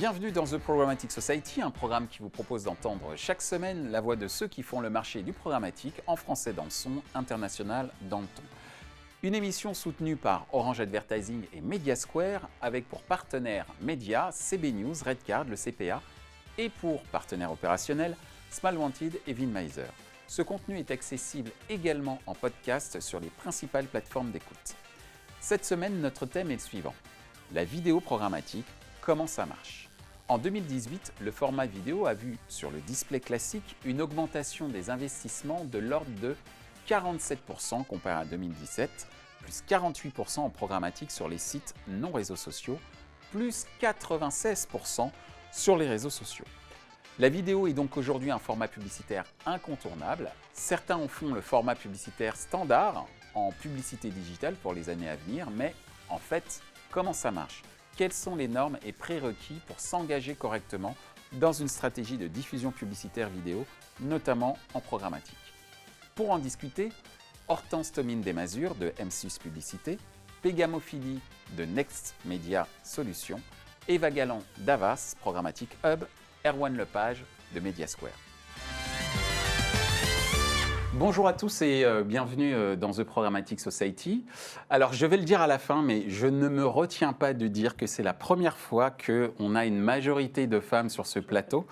Bienvenue dans The Programmatic Society, un programme qui vous propose d'entendre chaque semaine la voix de ceux qui font le marché du programmatique en français dans le son, international dans le ton. Une émission soutenue par Orange Advertising et Mediasquare avec pour partenaires médias CB News, Redcard, le CPA et pour partenaires opérationnels Small Wanted et Vinmeiser. Ce contenu est accessible également en podcast sur les principales plateformes d'écoute. Cette semaine, notre thème est le suivant. La vidéo programmatique, comment ça marche ? En 2018, le format vidéo a vu sur le display classique une augmentation des investissements de l'ordre de 47% comparé à 2017, plus 48% en programmatique sur les sites non réseaux sociaux, plus 96% sur les réseaux sociaux. La vidéo est donc aujourd'hui un format publicitaire incontournable. Certains en font le format publicitaire standard en publicité digitale pour les années à venir, mais en fait, comment ça marche ? Quelles sont les normes et prérequis pour s'engager correctement dans une stratégie de diffusion publicitaire vidéo, notamment en programmatique ? Pour en discuter, Hortense Tomine Desmazures de M6 Publicité, Pégamophilie de Next Media Solutions, Eva Galland d'Avas Programmatic Hub, Erwan Lepage de Mediasquare. Bonjour à tous et bienvenue dans The Programmatic Society. Alors je vais le dire à la fin, mais je ne me retiens pas de dire que c'est la première fois qu'on a une majorité de femmes sur ce plateau.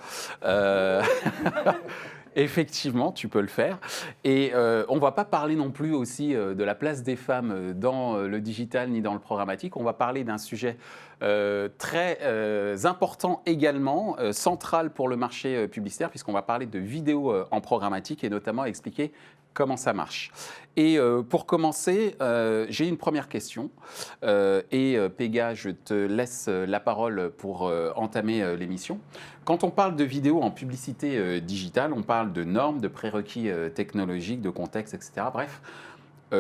Effectivement, tu peux le faire. Et on ne va pas parler non plus aussi de la place des femmes dans le digital ni dans le programmatique. On va parler d'un sujet très important également, central pour le marché publicitaire, puisqu'on va parler de vidéo en programmatique et notamment expliquer comment ça marche. Et pour commencer, j'ai une première question. Péga, je te laisse la parole pour entamer l'émission. Quand on parle de vidéo en publicité digitale, on parle de normes, de prérequis technologiques, de contexte, etc. Bref,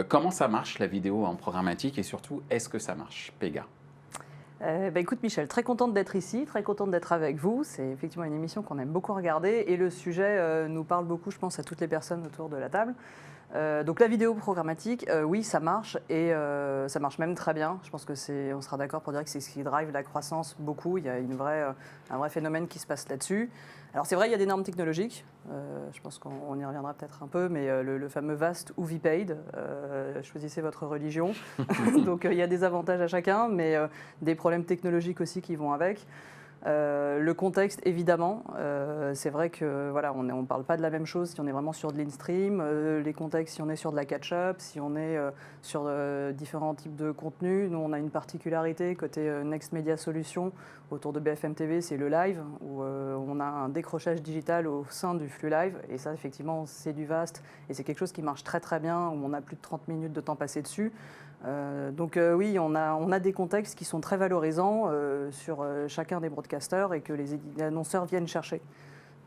comment ça marche la vidéo en programmatique et surtout, est-ce que ça marche, Péga ? Écoute Michel, très contente d'être ici, très contente d'être avec vous. C'est effectivement une émission qu'on aime beaucoup regarder et le sujet nous parle beaucoup, je pense, à toutes les personnes autour de la table. Donc la vidéo programmatique, oui, ça marche et ça marche même très bien. Je pense on sera d'accord pour dire que c'est ce qui drive la croissance beaucoup. Il y a un vrai phénomène qui se passe là-dessus. Alors c'est vrai, il y a des normes technologiques. Je pense qu'on y reviendra peut-être un peu, mais le fameux VAST ou VPAID, choisissez votre religion. Donc il y a des avantages à chacun, mais des problèmes technologiques aussi qui vont avec. Le contexte, évidemment, c'est vrai que voilà, on ne parle pas de la même chose si on est vraiment sur de l'instream, les contextes si on est sur de la catch-up, si on est sur différents types de contenus. Nous, on a une particularité côté Next Media Solutions autour de BFM TV, c'est le live, où on a un décrochage digital au sein du flux live. Et ça, effectivement, c'est du vaste et c'est quelque chose qui marche très très bien, où on a plus de 30 minutes de temps passé dessus. Oui, on a des contextes qui sont très valorisants sur chacun des broadcasters et que les annonceurs viennent chercher.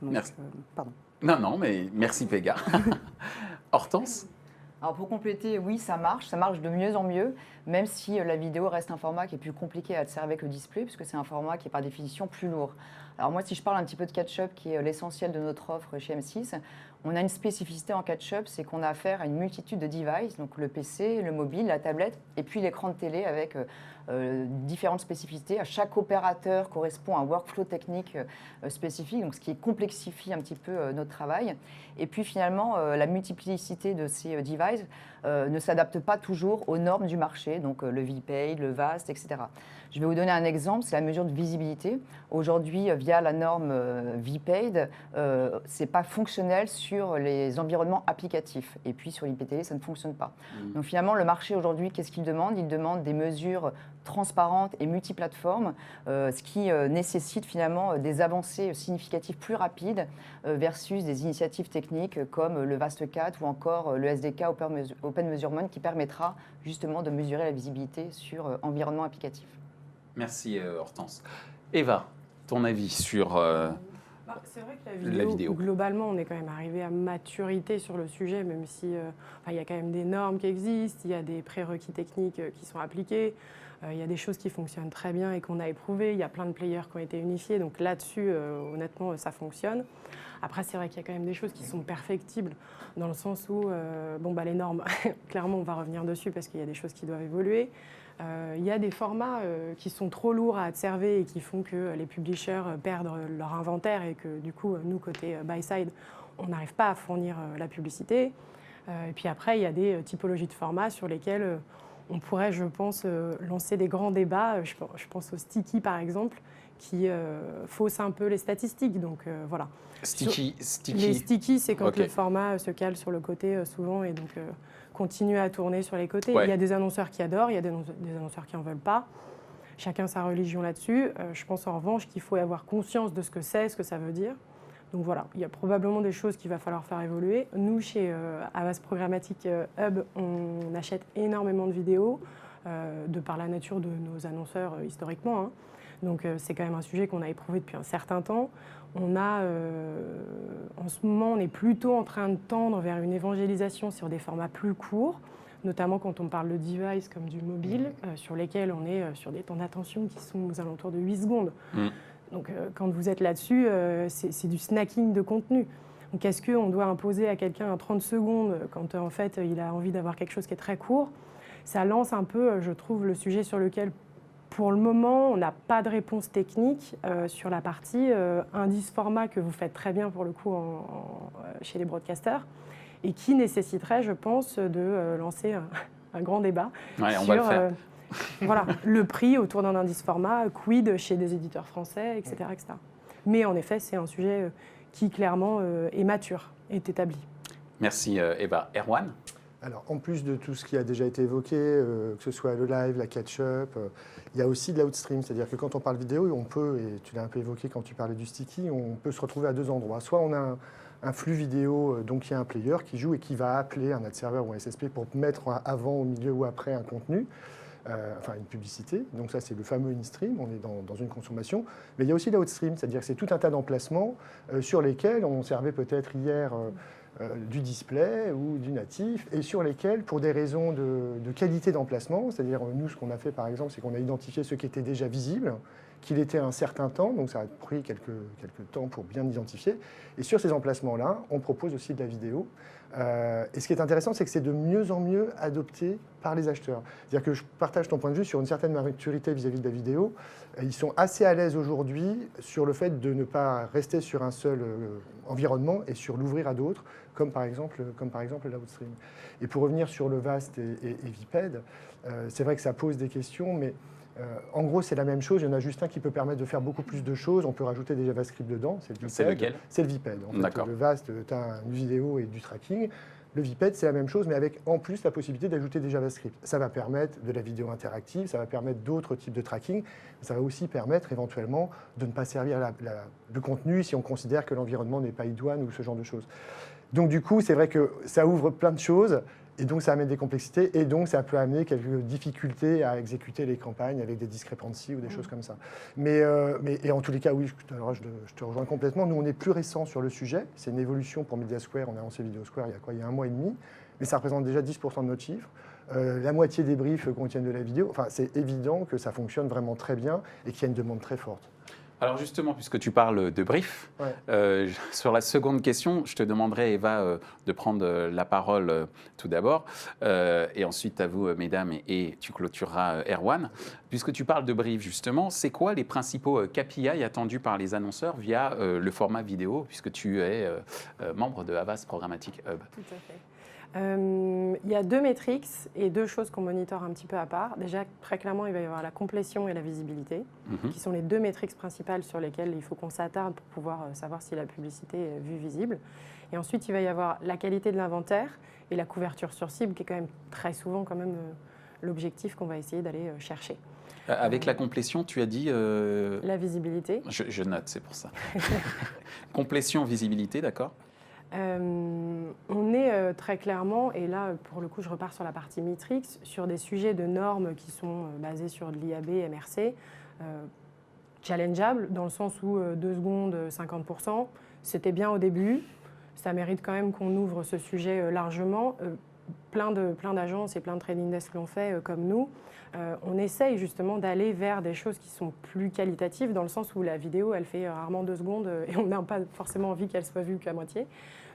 Donc, merci. Pardon. Non, mais merci Péga. Hortense ? Alors pour compléter, oui, ça marche de mieux en mieux, même si la vidéo reste un format qui est plus compliqué à observer avec le display, puisque c'est un format qui est par définition plus lourd. Alors moi, si je parle un petit peu de catch-up, qui est l'essentiel de notre offre chez M6, on a une spécificité en catch-up, c'est qu'on a affaire à une multitude de devices, donc le PC, le mobile, la tablette, et puis l'écran de télé avec différentes spécificités. À chaque opérateur correspond à un workflow technique spécifique, donc ce qui complexifie un petit peu notre travail. Et puis finalement, la multiplicité de ces devices ne s'adapte pas toujours aux normes du marché, donc le VPAID, le VAST, etc. Je vais vous donner un exemple, c'est la mesure de visibilité. Aujourd'hui, via la norme VPAID, ce n'est pas fonctionnel sur les environnements applicatifs. Et puis sur l'IPTV, ça ne fonctionne pas. Donc finalement, le marché aujourd'hui, qu'est-ce qu'il demande ? Il demande des mesures transparentes et multiplateformes, ce qui nécessite finalement des avancées significatives plus rapides versus des initiatives techniques comme le VAST4 ou encore le SDK Open Measurement qui permettra justement de mesurer la visibilité sur environnement applicatif. Merci Hortense. Eva, ton avis sur c'est vrai que la vidéo, globalement, on est quand même arrivé à maturité sur le sujet, même si il y a quand même des normes qui existent, il y a des prérequis techniques qui sont appliqués, il y a des choses qui fonctionnent très bien et qu'on a éprouvées, il y a plein de players qui ont été unifiés, donc là-dessus, honnêtement, ça fonctionne. Après, c'est vrai qu'il y a quand même des choses qui sont perfectibles, dans le sens où, les normes, clairement, on va revenir dessus parce qu'il y a des choses qui doivent évoluer. Il y a des formats qui sont trop lourds à observer et qui font que les publishers perdent leur inventaire et que du coup, nous, côté buy-side, on n'arrive pas à fournir la publicité. Et puis après, il y a des typologies de formats sur lesquels on pourrait, je pense, lancer des grands débats. Je pense au sticky, par exemple, qui fausse un peu les statistiques. Donc voilà. Sticky. Les sticky, c'est quand Ok. le format se cale sur le côté souvent et donc continue à tourner sur les côtés. Ouais. Il y a des annonceurs qui adorent, il y a des annonceurs qui n'en veulent pas. Chacun sa religion là-dessus. Je pense en revanche qu'il faut avoir conscience de ce que c'est, ce que ça veut dire. Donc voilà, il y a probablement des choses qu'il va falloir faire évoluer. Nous, chez Havas Programmatic Hub, on achète énormément de vidéos, de par la nature de nos annonceurs historiquement, hein. Donc c'est quand même un sujet qu'on a éprouvé depuis un certain temps. En ce moment, on est plutôt en train de tendre vers une évangélisation sur des formats plus courts, notamment quand on parle de device comme du mobile, sur lesquels on est sur des temps d'attention qui sont aux alentours de 8 secondes. Donc quand vous êtes là-dessus, c'est du snacking de contenu. Donc est-ce qu'on doit imposer à quelqu'un un 30 secondes quand en fait il a envie d'avoir quelque chose qui est très court? Ça lance un peu, je trouve, le sujet sur lequel, pour le moment, on n'a pas de réponse technique sur la partie indice format que vous faites très bien pour le coup chez les broadcasters et qui nécessiterait, je pense, de lancer un grand débat Ouais, on sur va le faire. voilà, le prix autour d'un indice format, quid chez des éditeurs français, etc. etc. Mais en effet, c'est un sujet qui clairement est mature, est établi. Merci Eva. Erwan? Alors, en plus de tout ce qui a déjà été évoqué, que ce soit le live, la catch-up, il y a aussi de l'outstream. C'est-à-dire que quand on parle vidéo, on peut, et tu l'as un peu évoqué quand tu parlais du sticky, on peut se retrouver à deux endroits. Soit on a un flux vidéo, donc il y a un player qui joue et qui va appeler un ad server ou un SSP pour mettre avant, au milieu ou après un contenu, enfin une publicité. Donc ça, c'est le fameux in-stream, on est dans une consommation. Mais il y a aussi l'outstream, c'est-à-dire que c'est tout un tas d'emplacements sur lesquels on servait peut-être hier du display ou du natif, et sur lesquels, pour des raisons de qualité d'emplacement, c'est-à-dire nous, ce qu'on a fait par exemple, c'est qu'on a identifié ceux qui étaient déjà visibles, qu'il était un certain temps, donc ça a pris quelques temps pour bien identifier, et sur ces emplacements-là, on propose aussi de la vidéo. Et ce qui est intéressant, c'est que c'est de mieux en mieux adopté par les acheteurs. C'est-à-dire que je partage ton point de vue sur une certaine maturité vis-à-vis de la vidéo. Ils sont assez à l'aise aujourd'hui sur le fait de ne pas rester sur un seul environnement et sur l'ouvrir à d'autres, comme par exemple l'outstream. Et pour revenir sur le VAST et Viped, c'est vrai que ça pose des questions, mais en gros, c'est la même chose. Il y en a juste un qui peut permettre de faire beaucoup plus de choses. On peut rajouter des JavaScript dedans. C'est le Viped. C'est lequel? C'est le Viped. En fait, D'accord. le VAST, tu as une vidéo et du tracking. Le Viped, c'est la même chose, mais avec en plus la possibilité d'ajouter des JavaScript. Ça va permettre de la vidéo interactive, ça va permettre d'autres types de tracking. Ça va aussi permettre éventuellement de ne pas servir le contenu si on considère que l'environnement n'est pas idoine ou ce genre de choses. Donc du coup, c'est vrai que ça ouvre plein de choses. Et donc, ça amène des complexités, et donc ça peut amener quelques difficultés à exécuter les campagnes avec des discrepancies ou des choses comme ça. Mais en tous les cas, oui, je te rejoins complètement. Nous, on est plus récent sur le sujet. C'est une évolution pour Media Square. On a lancé Video Square il y a un mois et demi, mais ça représente déjà 10% de notre chiffre. La moitié des briefs contiennent de la vidéo. Enfin, c'est évident que ça fonctionne vraiment très bien et qu'il y a une demande très forte. Alors justement, puisque tu parles de brief, Ouais. sur la seconde question, je te demanderai, Eva, de prendre la parole tout d'abord, et ensuite à vous, mesdames, et tu clôtureras Erwan. Puisque tu parles de brief, justement, c'est quoi les principaux KPI attendus par les annonceurs via le format vidéo, puisque tu es membre de Havas Programmatic Hub? Tout à fait. Il y a deux métriques et deux choses qu'on monitore un petit peu à part. Déjà, très clairement, il va y avoir la complétion et la visibilité, qui sont les deux métriques principales sur lesquelles il faut qu'on s'attarde pour pouvoir savoir si la publicité est vue visible. Et ensuite, il va y avoir la qualité de l'inventaire et la couverture sur cible, qui est quand même très souvent quand même l'objectif qu'on va essayer d'aller chercher. Avec la complétion, tu as dit... La visibilité. Je note, c'est pour ça. Complétion, visibilité, d'accord. On est très clairement, et là pour le coup je repars sur la partie Matrix, sur des sujets de normes qui sont basés sur de l'IAB, MRC, challengeables dans le sens où 2 secondes, 50%, c'était bien au début, ça mérite quand même qu'on ouvre ce sujet largement. Plein d'agences et plein de trading desks l'ont fait comme nous. On essaye justement d'aller vers des choses qui sont plus qualitatives dans le sens où la vidéo, elle fait rarement 2 secondes et on n'a pas forcément envie qu'elle soit vue qu'à moitié.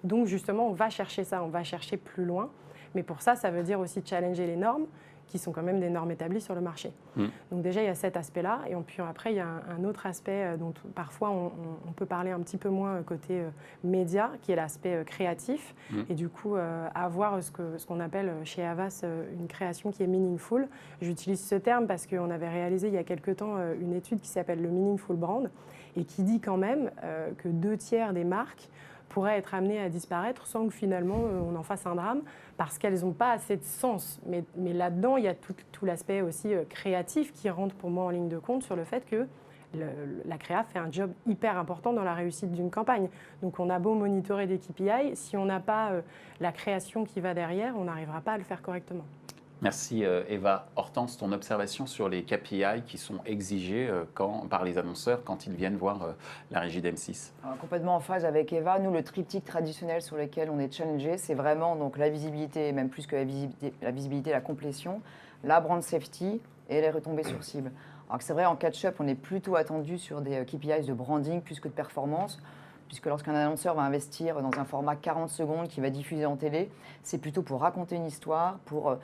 Donc justement, on va chercher ça, on va chercher plus loin. Mais pour ça, ça veut dire aussi challenger les normes qui sont quand même des normes établies sur le marché. Donc déjà, il y a cet aspect-là. Et puis après, il y a un autre aspect dont parfois on peut parler un petit peu moins côté média, qui est l'aspect créatif. Et du coup, avoir ce qu'on appelle chez Havas une création qui est meaningful. J'utilise ce terme parce qu'on avait réalisé il y a quelque temps une étude qui s'appelle le Meaningful Brand et qui dit quand même que 2/3 des marques pourraient être amenées à disparaître sans que finalement on en fasse un drame parce qu'elles n'ont pas assez de sens. Mais là-dedans, il y a tout l'aspect aussi créatif qui rentre pour moi en ligne de compte sur le fait que la créa fait un job hyper important dans la réussite d'une campagne. Donc on a beau monitorer des KPI, si on n'a pas la création qui va derrière, on n'arrivera pas à le faire correctement. Merci Eva. Hortense, ton observation sur les KPI qui sont exigés par les annonceurs quand ils viennent voir la régie d'M6 ? Complètement en phase avec Eva. Nous, le triptyque traditionnel sur lequel on est challengé, c'est vraiment donc, la visibilité, même plus que la visibilité, la complétion, la brand safety et les retombées sur cible. Alors que c'est vrai, en catch-up, on est plutôt attendu sur des KPIs de branding plus que de performance, puisque lorsqu'un annonceur va investir dans un format 40 secondes qui va diffuser en télé, c'est plutôt pour raconter une histoire, pour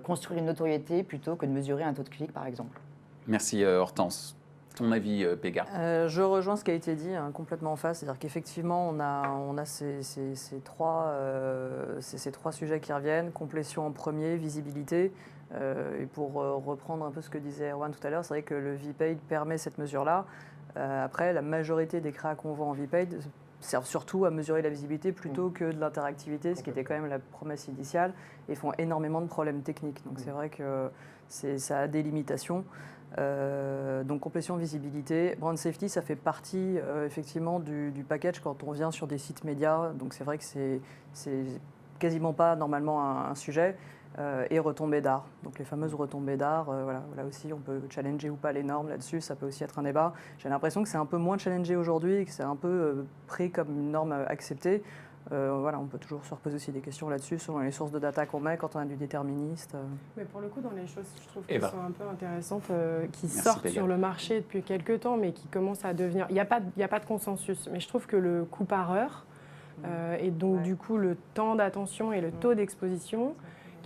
construire une notoriété, plutôt que de mesurer un taux de clic, par exemple. Merci Hortense. Ton avis, Pega ? Je rejoins ce qui a été dit, complètement en face. C'est-à-dire qu'effectivement, on a ces trois sujets qui reviennent. Complétion en premier, visibilité. Et pour reprendre un peu ce que disait Erwan tout à l'heure, c'est vrai que le VPaid permet cette mesure-là. Après, la majorité des créas qu'on voit en VPaid servent surtout à mesurer la visibilité plutôt que de l'interactivité, ce qui était quand même la promesse initiale, et font énormément de problèmes techniques. Donc c'est vrai que ça a des limitations. Donc complétion, visibilité. Brand safety, ça fait partie effectivement du package quand on vient sur des sites médias. Donc c'est vrai que c'est quasiment pas normalement un sujet. Et retombées d'art. Donc les fameuses retombées d'art, voilà, là aussi on peut challenger ou pas les normes là-dessus, ça peut aussi être un débat. J'ai l'impression que c'est un peu moins challengé aujourd'hui et que c'est un peu pris comme une norme acceptée. Voilà, on peut toujours se reposer aussi des questions là-dessus, selon les sources de data qu'on met quand on a du déterministe. Mais pour le coup, dans les choses, je trouve qu'elles sont un peu intéressantes, qui sortent sur le marché depuis quelques temps, mais qui commencent à devenir... Il n'y a pas de consensus, mais je trouve que le coût par heure, et donc du coup le temps d'attention et le taux d'exposition...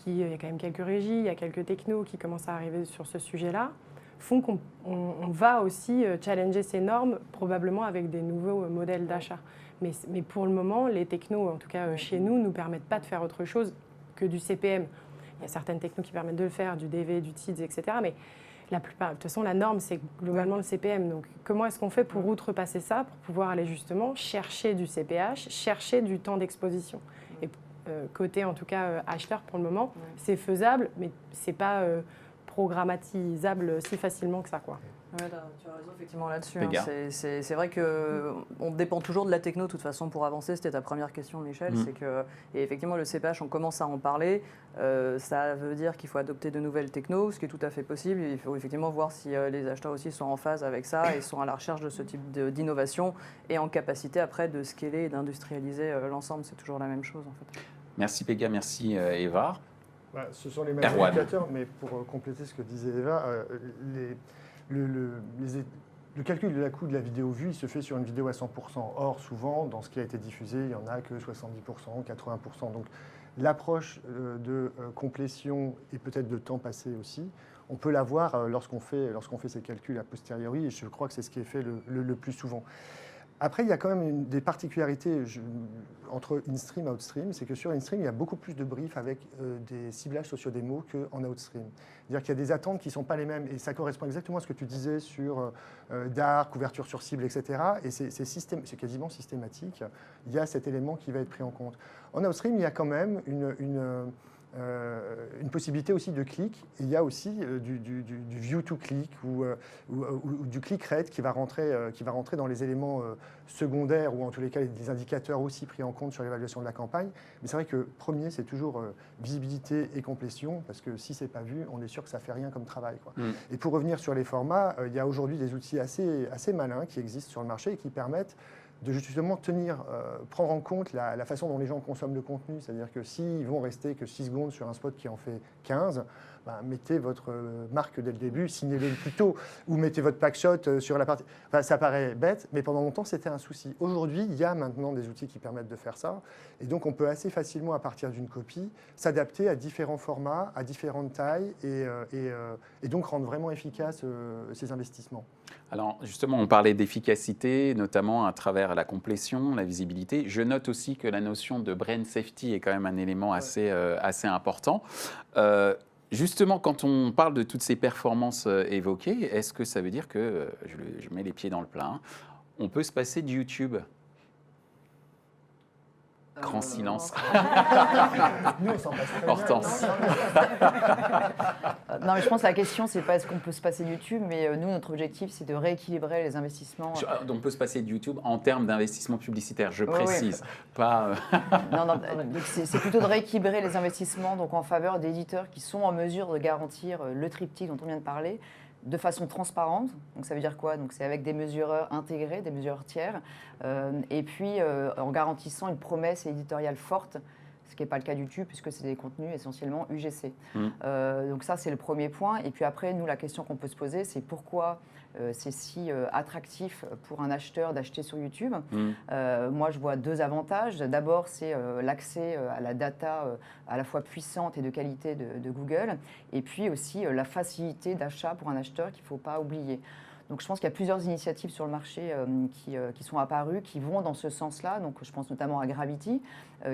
Il y a quand même quelques régies, il y a quelques technos qui commencent à arriver sur ce sujet-là, font qu'on va aussi challenger ces normes, probablement avec des nouveaux modèles d'achat. Mais pour le moment, les technos, en tout cas chez nous, ne nous permettent pas de faire autre chose que du CPM. Il y a certaines technos qui permettent de le faire, du DV, du TIDS, etc. Mais la plupart, de toute façon, la norme, c'est globalement le CPM. Donc comment est-ce qu'on fait pour outrepasser ça, pour pouvoir aller justement chercher du CPH, chercher du temps d'exposition ? Et côté, en tout cas, acheteur, pour le moment, c'est faisable, mais ce n'est pas programmatisable si facilement que ça, quoi. Ouais, tu as raison effectivement là-dessus. Hein. C'est vrai qu'on dépend toujours de la techno de toute façon pour avancer. C'était ta première question, Michel. C'est que, et effectivement, le CPH, on commence à en parler. Ça veut dire qu'il faut adopter de nouvelles technos, ce qui est tout à fait possible. Il faut effectivement voir si les acheteurs aussi sont en phase avec ça et sont à la recherche de ce type d'innovation et en capacité après de scaler et d'industrialiser l'ensemble. C'est toujours la même chose en fait. Merci Pega, merci Eva. Ce sont les mêmes indicateurs, mais pour compléter ce que disait Eva, le calcul de la coût de la vidéo vue, il se fait sur une vidéo à 100%. Or, souvent, dans ce qui a été diffusé, il n'y en a que 70%, 80%. Donc, l'approche de complétion et peut-être de temps passé aussi, on peut l'avoir lorsqu'on fait ces calculs a posteriori, et je crois que c'est ce qui est fait le plus souvent. Après, il y a quand même des particularités entre in-stream et out-stream. C'est que sur in-stream, il y a beaucoup plus de briefs avec des ciblages sociodémos qu'en out-stream. C'est-à-dire qu'il y a des attentes qui ne sont pas les mêmes. Et ça correspond exactement à ce que tu disais sur DAR, couverture sur cible, etc. Et c'est quasiment systématique. Il y a cet élément qui va être pris en compte. En out-stream, il y a quand même une possibilité aussi de clic. Il y a aussi du view to click ou du click rate qui va rentrer dans les éléments secondaires ou en tous les cas des indicateurs aussi pris en compte sur l'évaluation de la campagne. Mais c'est vrai que premier, c'est toujours visibilité et complétion parce que si c'est pas vu, on est sûr que ça fait rien comme travail, quoi. Et pour revenir sur les formats, il y a aujourd'hui des outils assez malins qui existent sur le marché et qui permettent de justement prendre en compte la façon dont les gens consomment le contenu. C'est-à-dire que s'ils vont rester que 6 secondes sur un spot qui en fait 15, mettez votre marque dès le début, signez-le plus tôt, ou mettez votre packshot sur la partie... Enfin, ça paraît bête, mais pendant longtemps, c'était un souci. Aujourd'hui, il y a maintenant des outils qui permettent de faire ça, et donc on peut assez facilement, à partir d'une copie, s'adapter à différents formats, à différentes tailles, et donc rendre vraiment efficaces ces investissements. Alors justement, on parlait d'efficacité, notamment à travers la complétion, la visibilité. Je note aussi que la notion de brand safety est quand même un élément assez important. Justement, quand on parle de toutes ces performances évoquées, est-ce que ça veut dire que, je mets les pieds dans le plat, hein, on peut se passer de YouTube ? Grand silence. Nous, on s'en passe très Hortense. Non, mais je pense que la question, c'est pas est-ce qu'on peut se passer de YouTube, mais nous, notre objectif, c'est de rééquilibrer les investissements. Donc on peut se passer de YouTube en termes d'investissement publicitaire, je précise. Oui. Pas, Non, c'est plutôt de rééquilibrer les investissements donc en faveur d'éditeurs qui sont en mesure de garantir le triptyque dont on vient de parler, de façon transparente. Donc ça veut dire quoi? Donc c'est avec des mesureurs intégrés, des mesureurs tiers, et puis en garantissant une promesse éditoriale forte, ce qui n'est pas le cas de YouTube puisque c'est des contenus essentiellement UGC. Donc ça c'est le premier point. Et puis après, nous, la question qu'on peut se poser, c'est pourquoi c'est si attractif pour un acheteur d'acheter sur YouTube. Moi, je vois 2 avantages. D'abord, c'est l'accès à la data à la fois puissante et de qualité de Google, et puis aussi la facilité d'achat pour un acheteur qu'il ne faut pas oublier. Donc je pense qu'il y a plusieurs initiatives sur le marché qui sont apparues, qui vont dans ce sens-là. Donc je pense notamment à Gravity,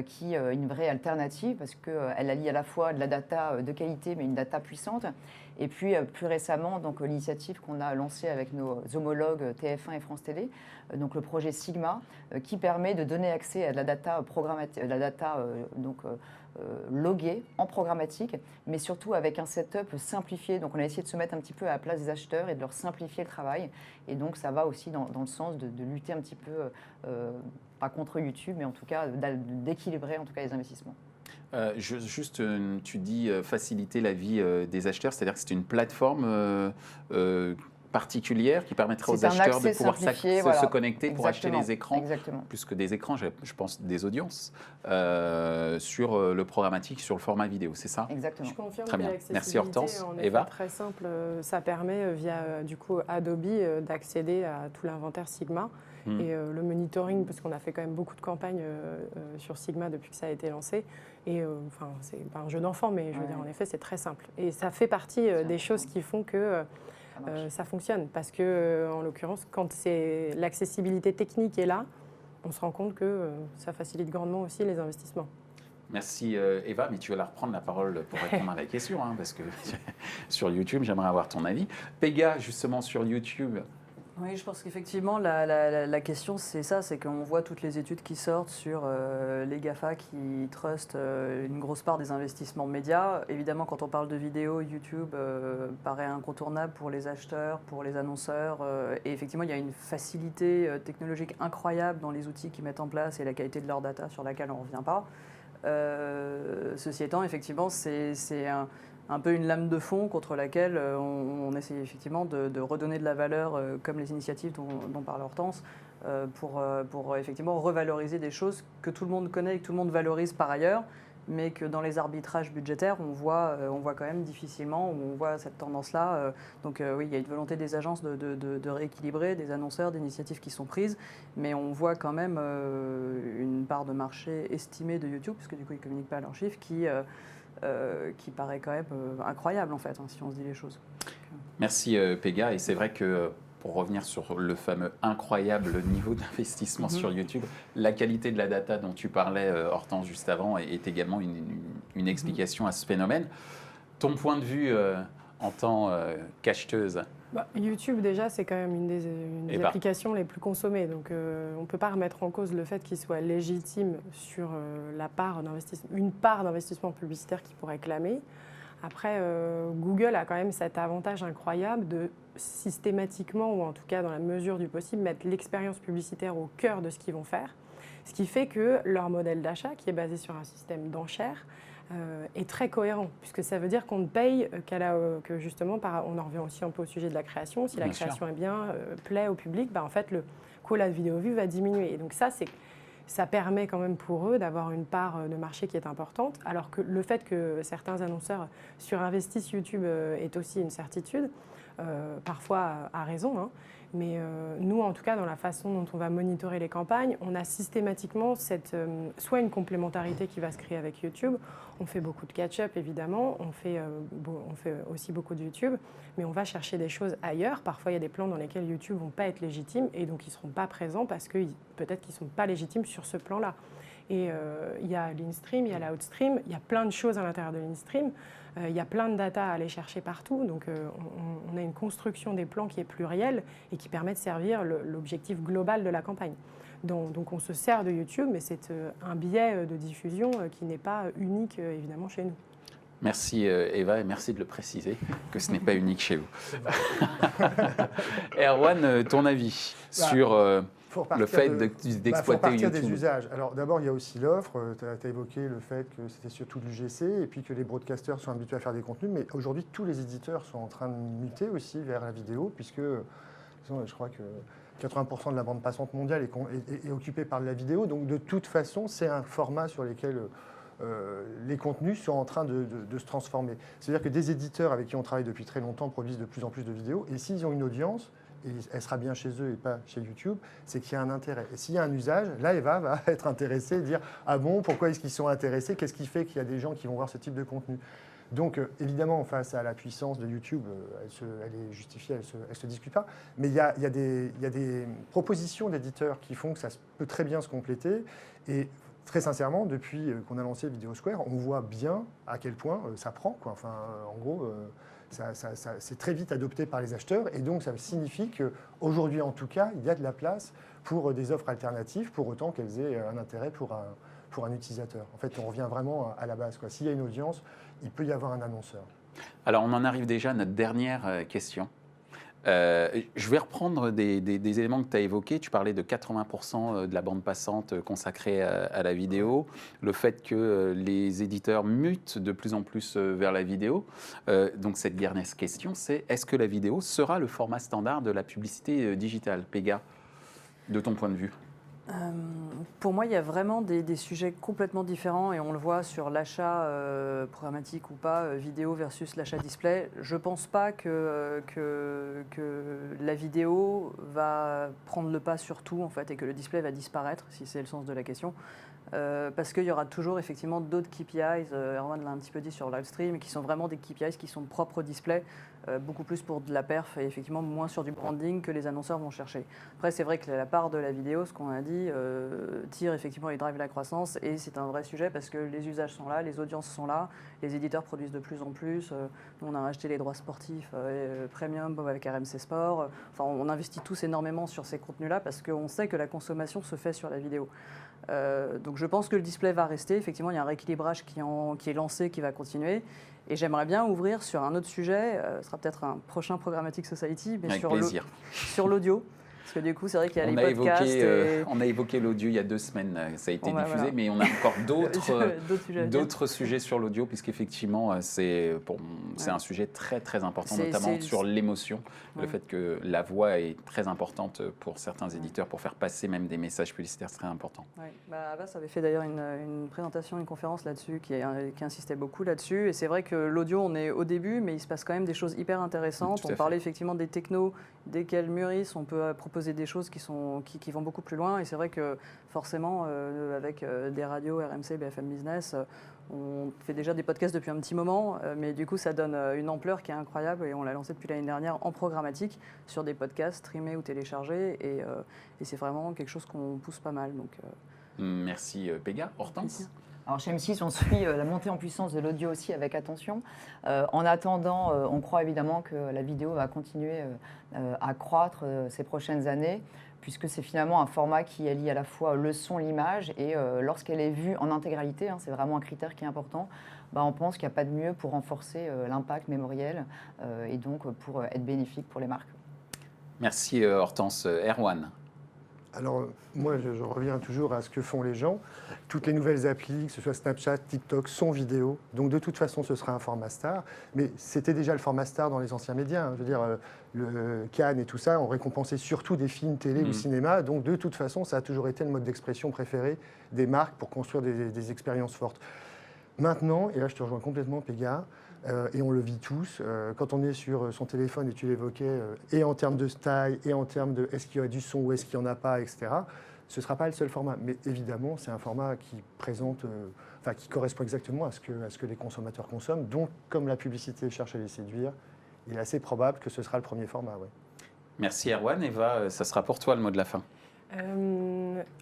qui est une vraie alternative parce qu'elle allie à la fois de la data de qualité, mais une data puissante. Et puis plus récemment, donc l'initiative qu'on a lancée avec nos homologues TF1 et France Télé, donc le projet Sigma, qui permet de donner accès à de la data programmatique, loguée en programmatique, mais surtout avec un setup simplifié. Donc on a essayé de se mettre un petit peu à la place des acheteurs et de leur simplifier le travail. Et donc ça va aussi dans le sens de lutter un petit peu, pas contre YouTube, mais en tout cas d'équilibrer en tout cas les investissements. Tu dis faciliter la vie des acheteurs, c'est-à-dire que c'est une plateforme particulière qui permettrait aux acheteurs de pouvoir se connecter pour acheter les écrans, plus que des écrans, je pense des audiences, sur le programmatique, sur le format vidéo, c'est ça? Exactement. Je confirme. Très bien. Merci Hortense. Eva? Très simple, ça permet via du coup Adobe d'accéder à tout l'inventaire Sigma. Et le monitoring, parce qu'on a fait quand même beaucoup de campagnes sur Sigma depuis que ça a été lancé. Et c'est pas un jeu d'enfant, mais je veux dire, en effet, c'est très simple. Et ça fait partie des choses qui font que ça fonctionne. Parce que, en l'occurrence, quand l'accessibilité technique est là, on se rend compte que ça facilite grandement aussi les investissements. Merci Eva, mais tu vas la reprendre la parole pour répondre à la question, hein, parce que sur YouTube, j'aimerais avoir ton avis. Pega, justement, sur YouTube. Oui, je pense qu'effectivement, la question, c'est ça, c'est qu'on voit toutes les études qui sortent sur les GAFA qui trustent une grosse part des investissements médias. Évidemment, quand on parle de vidéo, YouTube paraît incontournable pour les acheteurs, pour les annonceurs. Et effectivement, il y a une facilité technologique incroyable dans les outils qu'ils mettent en place et la qualité de leur data sur laquelle on ne revient pas. Ceci étant, effectivement, c'est un peu une lame de fond contre laquelle on essaie effectivement de redonner de la valeur, comme les initiatives dont parle Hortense, pour effectivement revaloriser des choses que tout le monde connaît et que tout le monde valorise par ailleurs, mais que dans les arbitrages budgétaires, on voit quand même difficilement, on voit cette tendance-là. Donc oui, il y a une volonté des agences de rééquilibrer, des annonceurs, d'initiatives qui sont prises, mais on voit quand même une part de marché estimée de YouTube, puisque du coup, ils ne communiquent pas leurs chiffres, qui paraît quand même incroyable, en fait, hein, si on se dit les choses. Merci Pega, et c'est vrai que pour revenir sur le fameux incroyable niveau d'investissement sur YouTube, la qualité de la data dont tu parlais, Hortense, juste avant, est également une explication à ce phénomène. Ton point de vue en tant qu'acheteuse? YouTube, déjà, c'est quand même une des applications les plus consommées. Donc, on ne peut pas remettre en cause le fait qu'il soit légitime sur une part d'investissement publicitaire qu'il pourrait clamer. Après, Google a quand même cet avantage incroyable de systématiquement, ou en tout cas dans la mesure du possible, mettre l'expérience publicitaire au cœur de ce qu'ils vont faire. Ce qui fait que leur modèle d'achat, qui est basé sur un système d'enchères, est très cohérent, puisque ça veut dire qu'on ne paye que justement, on en revient aussi un peu au sujet de la création. Si la création est bien, plaît au public, en fait, coup, la vidéo vue va diminuer. Et donc ça permet quand même pour eux d'avoir une part de marché qui est importante, alors que le fait que certains annonceurs surinvestissent YouTube est aussi une certitude, parfois à raison, hein. Mais nous, en tout cas, dans la façon dont on va monitorer les campagnes, on a systématiquement soit une complémentarité qui va se créer avec YouTube. On fait beaucoup de catch-up, évidemment. On fait aussi beaucoup de YouTube. Mais on va chercher des choses ailleurs. Parfois, il y a des plans dans lesquels YouTube ne vont pas être légitimes et donc ils ne seront pas présents parce que peut-être qu'ils ne sont pas légitimes sur ce plan-là. Et il y a l'in-stream, il y a l'out-stream. Il y a plein de choses à l'intérieur de l'in-stream. Il y a plein de data à aller chercher partout, donc on a une construction des plans qui est plurielle et qui permet de servir l'objectif global de la campagne. Donc on se sert de YouTube, mais c'est un biais de diffusion qui n'est pas unique évidemment chez nous. Merci Eva et merci de le préciser que ce n'est pas unique chez vous. Erwan, ton avis sur le fait d'exploiter YouTube. des usages. Alors d'abord, il y a aussi l'offre. Tu as évoqué le fait que c'était surtout du GC et puis que les broadcasters sont habitués à faire des contenus. Mais aujourd'hui, tous les éditeurs sont en train de muter aussi vers la vidéo puisque je crois que 80% de la bande passante mondiale est occupée par la vidéo. Donc de toute façon, c'est un format sur lequel les contenus sont en train de se transformer. C'est-à-dire que des éditeurs avec qui on travaille depuis très longtemps produisent de plus en plus de vidéos. Et s'ils ont une audience, et elle sera bien chez eux et pas chez YouTube, c'est qu'il y a un intérêt. Et s'il y a un usage, là, Eva va être intéressée et dire « Ah bon, pourquoi est-ce qu'ils sont intéressés? Qu'est-ce qui fait qu'il y a des gens qui vont voir ce type de contenu ?» Donc, évidemment, face à la puissance de YouTube, elle est justifiée, elle ne se discute pas. Mais il y a des propositions d'éditeurs qui font que ça peut très bien se compléter. Et très sincèrement, depuis qu'on a lancé Video Square, on voit bien à quel point ça prend, quoi. Enfin, en gros... c'est très vite adopté par les acheteurs et donc ça signifie qu'aujourd'hui en tout cas, il y a de la place pour des offres alternatives pour autant qu'elles aient un intérêt pour un utilisateur. En fait, on revient vraiment à la base, quoi. S'il y a une audience, il peut y avoir un annonceur. Alors, on en arrive déjà à notre dernière question. Je vais reprendre des éléments que tu as évoqués. Tu parlais de 80% de la bande passante consacrée à la vidéo, le fait que les éditeurs mutent de plus en plus vers la vidéo. Donc cette dernière question, c'est est-ce que la vidéo sera le format standard de la publicité digitale? Pega, de ton point de vue? Pour moi, il y a vraiment des sujets complètement différents et on le voit sur l'achat programmatique ou pas, vidéo versus l'achat display. Je ne pense pas que la vidéo va prendre le pas sur tout en fait, et que le display va disparaître, si c'est le sens de la question. Parce qu'il y aura toujours effectivement d'autres KPIs, Erwan l'a un petit peu dit sur live stream, qui sont vraiment des KPIs qui sont propres au display, beaucoup plus pour de la perf et effectivement moins sur du branding que les annonceurs vont chercher. Après, c'est vrai que la part de la vidéo, ce qu'on a dit, tire effectivement et drive la croissance et c'est un vrai sujet parce que les usages sont là, les audiences sont là, les éditeurs produisent de plus en plus. On a acheté les droits sportifs premium avec RMC Sport. Enfin, on investit tous énormément sur ces contenus-là parce qu'on sait que la consommation se fait sur la vidéo. Donc je pense que le display va rester. Effectivement, il y a un rééquilibrage qui est lancé, qui va continuer. Et j'aimerais bien ouvrir sur un autre sujet. Ce sera peut-être un prochain Programmatic Society, mais sur l'audio. Parce que du coup, c'est vrai qu'il y a les podcasts. On a évoqué l'audio il y a 2 semaines, ça a été diffusé, voilà. Mais on a encore d'autres sujets sur l'audio, puisqu'effectivement, c'est un sujet très très important, notamment sur l'émotion, le fait que la voix est très importante pour certains éditeurs, pour faire passer même des messages publicitaires très importants. Ouais. Abbas avait fait d'ailleurs une présentation, une conférence là-dessus, qui insistait beaucoup là-dessus. Et c'est vrai que l'audio, on est au début, mais il se passe quand même des choses hyper intéressantes. On parlait effectivement des technos, desquels mûrissent, on peut proposer des choses qui vont beaucoup plus loin. Et c'est vrai que forcément, avec des radios, RMC, BFM Business, on fait déjà des podcasts depuis un petit moment, mais du coup, ça donne une ampleur qui est incroyable. Et on l'a lancé depuis l'année dernière en programmatique sur des podcasts streamés ou téléchargés. Et c'est vraiment quelque chose qu'on pousse pas mal. Donc, merci Pega. Hortense? Alors chez M6, on suit la montée en puissance de l'audio aussi avec attention. En attendant, on croit évidemment que la vidéo va continuer à croître ces prochaines années, puisque c'est finalement un format qui allie à la fois le son, l'image, et lorsqu'elle est vue en intégralité, c'est vraiment un critère qui est important, on pense qu'il n'y a pas de mieux pour renforcer l'impact mémoriel et donc pour être bénéfique pour les marques. Merci Hortense. Erwan? Alors, moi, je reviens toujours à ce que font les gens. Toutes les nouvelles applis, que ce soit Snapchat, TikTok, sont vidéo. Donc, de toute façon, ce sera un format star. Mais c'était déjà le format star dans les anciens médias. Je veux dire, le Cannes et tout ça ont récompensé surtout des films, télé ou cinéma. Donc, de toute façon, ça a toujours été le mode d'expression préféré des marques pour construire des expériences fortes. Maintenant, et là, je te rejoins complètement, Péga, et on le vit tous, quand on est sur son téléphone, et tu l'évoquais, et en termes de style, et en termes de est-ce qu'il y a du son ou est-ce qu'il n'y en a pas, etc., ce ne sera pas le seul format. Mais évidemment, c'est un format qui présente, qui correspond exactement à ce que les consommateurs consomment. Donc, comme la publicité cherche à les séduire, il est assez probable que ce sera le premier format. Ouais. Merci Erwan. Eva, ça sera pour toi le mot de la fin.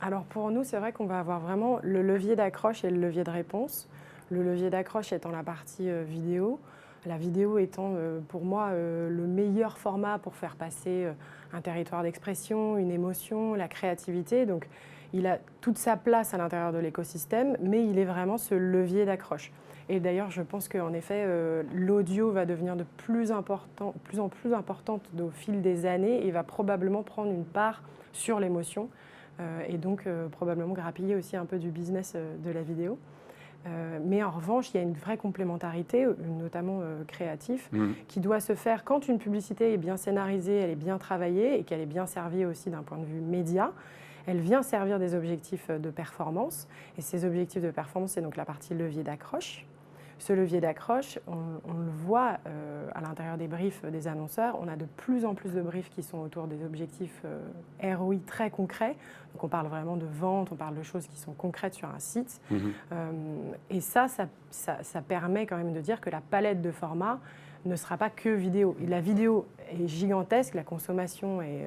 Alors pour nous, c'est vrai qu'on va avoir vraiment le levier d'accroche et le levier de réponse. Le levier d'accroche étant la partie vidéo. La vidéo étant pour moi le meilleur format pour faire passer un territoire d'expression, une émotion, la créativité. Donc il a toute sa place à l'intérieur de l'écosystème, mais il est vraiment ce levier d'accroche. Et d'ailleurs, je pense qu'en effet, l'audio va devenir de plus en plus importante au fil des années et va probablement prendre une part sur l'émotion et donc probablement grappiller aussi un peu du business de la vidéo. Mais en revanche, il y a une vraie complémentarité, notamment créative, qui doit se faire quand une publicité est bien scénarisée, elle est bien travaillée et qu'elle est bien servie aussi d'un point de vue média. Elle vient servir des objectifs de performance. Et ces objectifs de performance, c'est donc la partie levier d'accroche. Ce levier d'accroche, on le voit à l'intérieur des briefs des annonceurs. On a de plus en plus de briefs qui sont autour des objectifs ROI très concrets. Donc on parle vraiment de vente, on parle de choses qui sont concrètes sur un site. Et ça permet quand même de dire que la palette de formats ne sera pas que vidéo. Et la vidéo est gigantesque, la consommation est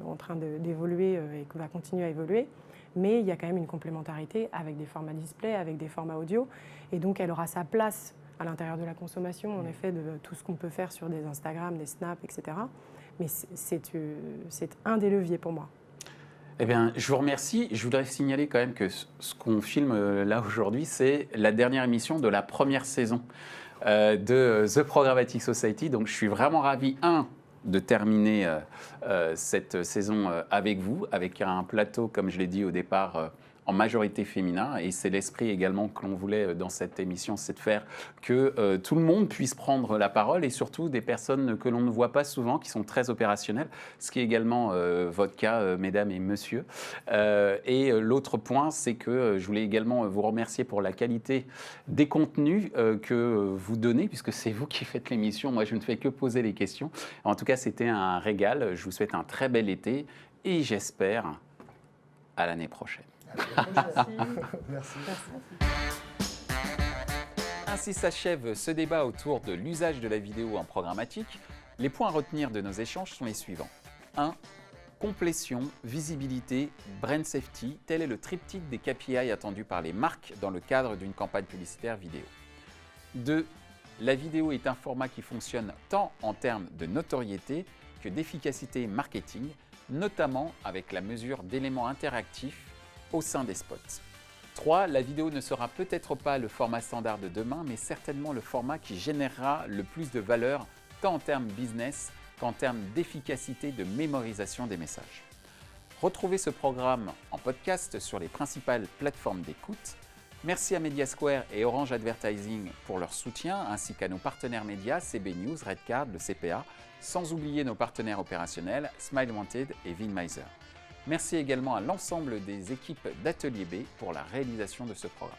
en train d'évoluer et va continuer à évoluer. Mais il y a quand même une complémentarité avec des formats display, avec des formats audio. Et donc, elle aura sa place à l'intérieur de la consommation, en effet, de tout ce qu'on peut faire sur des Instagram, des Snap, etc. Mais c'est un des leviers pour moi. Eh bien, je vous remercie. Je voudrais signaler quand même que ce qu'on filme là aujourd'hui, c'est la dernière émission de la première saison de The Programmatic Society. Donc, je suis vraiment ravi, de terminer cette saison avec vous, avec un plateau, comme je l'ai dit au départ, en majorité féminin. Et c'est l'esprit également que l'on voulait dans cette émission, c'est de faire que tout le monde puisse prendre la parole et surtout des personnes que l'on ne voit pas souvent, qui sont très opérationnelles, ce qui est également votre cas, mesdames et messieurs. Et l'autre point, c'est que je voulais également vous remercier pour la qualité des contenus que vous donnez, puisque c'est vous qui faites l'émission. Moi, je ne fais que poser les questions. En tout cas, c'était un régal. Je vous souhaite un très bel été et j'espère à l'année prochaine. Merci. Ainsi s'achève ce débat autour de l'usage de la vidéo en programmatique. Les points à retenir de nos échanges sont les suivants. 1. Complétion, visibilité, brand safety, tel est le triptyque des KPI attendus par les marques dans le cadre d'une campagne publicitaire vidéo. 2. La vidéo est un format qui fonctionne tant en termes de notoriété que d'efficacité marketing, notamment avec la mesure d'éléments interactifs au sein des spots. 3. La vidéo ne sera peut-être pas le format standard de demain, mais certainement le format qui générera le plus de valeur, tant en termes business qu'en termes d'efficacité de mémorisation des messages. Retrouvez ce programme en podcast sur les principales plateformes d'écoute. Merci à Mediasquare et Orange Advertising pour leur soutien, ainsi qu'à nos partenaires médias CB News, Redcard, le CPA, sans oublier nos partenaires opérationnels Smile Wanted et Vinmiser. Merci également à l'ensemble des équipes d'Atelier B pour la réalisation de ce programme.